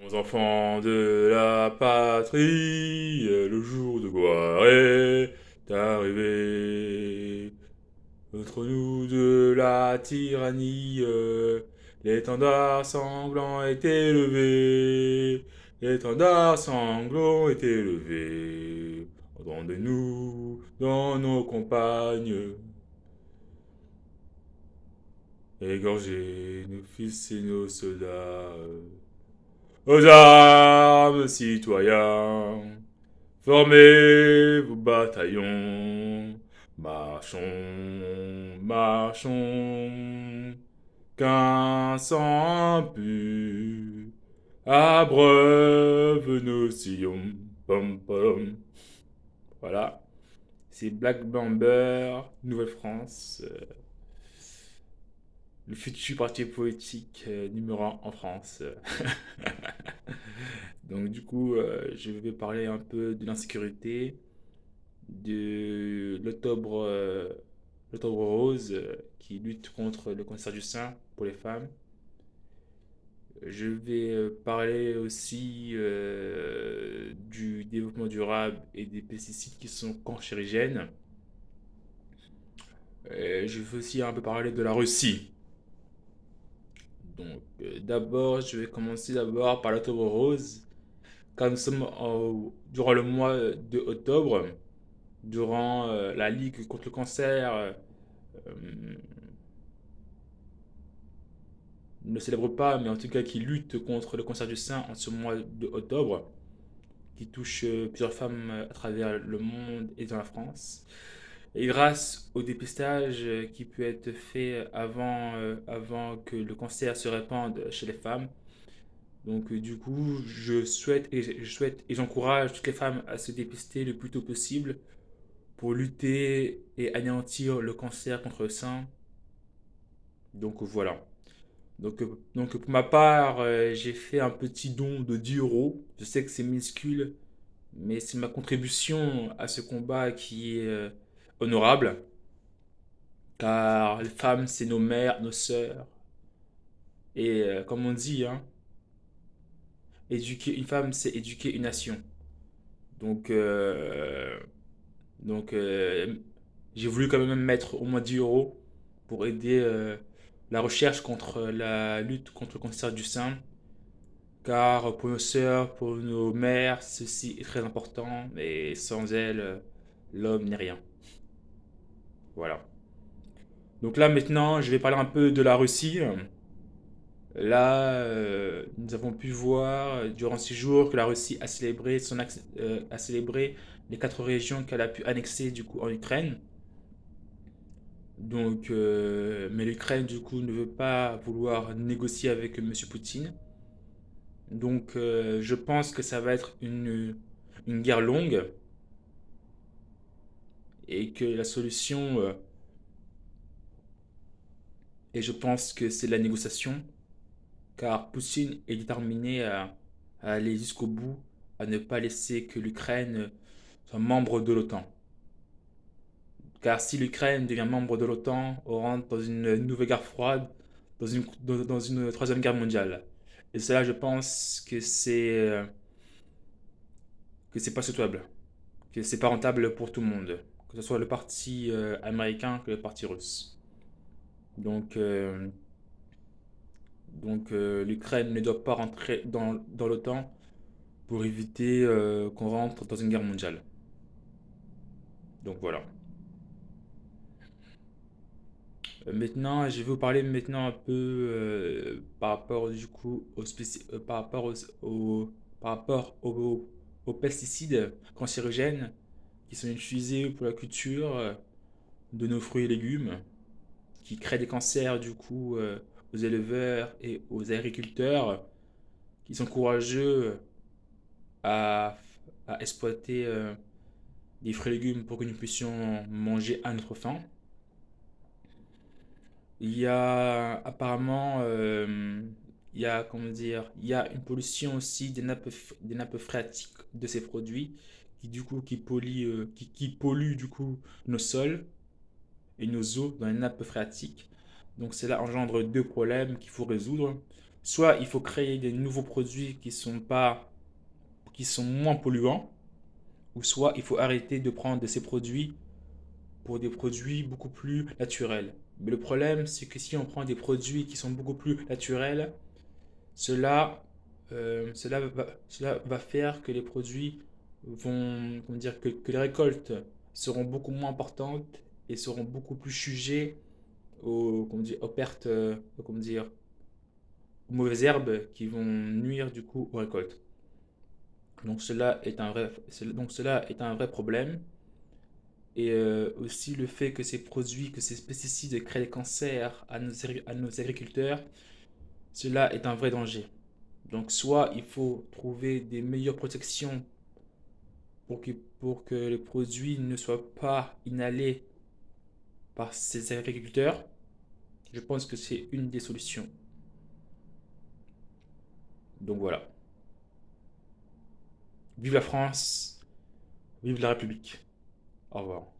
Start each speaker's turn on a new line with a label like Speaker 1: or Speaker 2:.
Speaker 1: Aux enfants de la patrie, le jour de gloire est arrivé. Contre nous de la tyrannie, l'étendard sanglant est élevé. L'étendard sanglant est élevé. Entendez-nous dans nos campagnes. Égorgez nos fils et nos soldats. Aux armes, citoyens, formez vos bataillons. Marchons, marchons, qu'un sang impur abreuve nos sillons. Pom, pom. Voilà, c'est Black Blamber, Nouvelle-France, le futur parti politique numéro un en France. Donc du coup, je vais parler un peu de l'insécurité, de l'octobre rose qui lutte contre le cancer du sein pour les femmes. Je vais parler aussi du développement durable et des pesticides qui sont cancérigènes. Je vais aussi un peu parler de la Russie. Donc d'abord, je vais commencer d'abord par l'octobre rose, car nous sommes durant le mois de octobre, durant la Ligue contre le cancer, ne célèbre pas, mais en tout cas qui lutte contre le cancer du sein en ce mois de octobre, qui touche plusieurs femmes à travers le monde et dans la France. Et grâce au dépistage qui peut être fait avant que le cancer se répande chez les femmes. Donc du coup, je souhaite et j'encourage toutes les femmes à se dépister le plus tôt possible pour lutter et anéantir le cancer contre le sein. Donc voilà. Donc pour ma part, j'ai fait un petit don de 10 euros. Je sais que c'est minuscule, mais c'est ma contribution à ce combat qui est honorable. Car les femmes, c'est nos mères, nos sœurs. Et comme on dit, hein, éduquer une femme, c'est éduquer une nation. Donc, euh, donc j'ai voulu quand même mettre au moins 10 euros pour aider la recherche contre la lutte contre le cancer du sein. Car pour nos sœurs, pour nos mères, ceci est très important, mais sans elles, l'homme n'est rien. Voilà. Donc là maintenant, je vais parler un peu de la Russie. Là, nous avons pu voir durant ces jours que la Russie a célébré, a célébré les quatre régions qu'elle a pu annexer du coup en Ukraine. Donc, mais l'Ukraine du coup ne veut pas vouloir négocier avec Monsieur Poutine. Donc, je pense que ça va être une guerre longue et que la solution, et je pense que c'est la négociation, car Poutine est déterminé à aller jusqu'au bout, à ne pas laisser que l'Ukraine soit membre de l'OTAN. Car si l'Ukraine devient membre de l'OTAN, on rentre dans une nouvelle guerre froide, dans une troisième guerre mondiale. Et cela, je pense que c'est pas souhaitable, que c'est pas rentable pour tout le monde, que ce soit le parti américain que le parti russe. Donc, euh, donc l'Ukraine ne doit pas rentrer dans l'OTAN pour éviter qu'on rentre dans une guerre mondiale. Donc voilà. Maintenant, je vais vous parler maintenant un peu par rapport du coup par rapport aux pesticides cancérigènes qui sont utilisés pour la culture de nos fruits et légumes, qui créent des cancers du coup aux éleveurs et aux agriculteurs qui sont courageux à, à exploiter des fruits et légumes pour que nous puissions manger à notre faim. Il y a apparemment, comment dire, il y a une pollution aussi des nappes phréatiques de ces produits qui polluent du coup nos sols et nos eaux dans les nappes phréatiques. Donc cela engendre deux problèmes qu'il faut résoudre. Soit il faut créer des nouveaux produits qui sont moins polluants, ou soit il faut arrêter de prendre de ces produits pour des produits beaucoup plus naturels. Mais le problème, c'est que si on prend des produits qui sont beaucoup plus naturels, cela, cela va faire que les produits vont, comment dire, que les récoltes seront beaucoup moins importantes et seront beaucoup plus sujets aux pertes, comment dire, aux mauvaises herbes qui vont nuire du coup aux récoltes. Donc cela est un vrai problème. Et aussi le fait que ces produits, que ces pesticides créent des cancers à nos agriculteurs, cela est un vrai danger. Donc soit il faut trouver des meilleures protections pour que les produits ne soient pas inhalés par ces agriculteurs. Je pense que c'est une des solutions. Donc voilà. Vive la France, vive la République. Au revoir.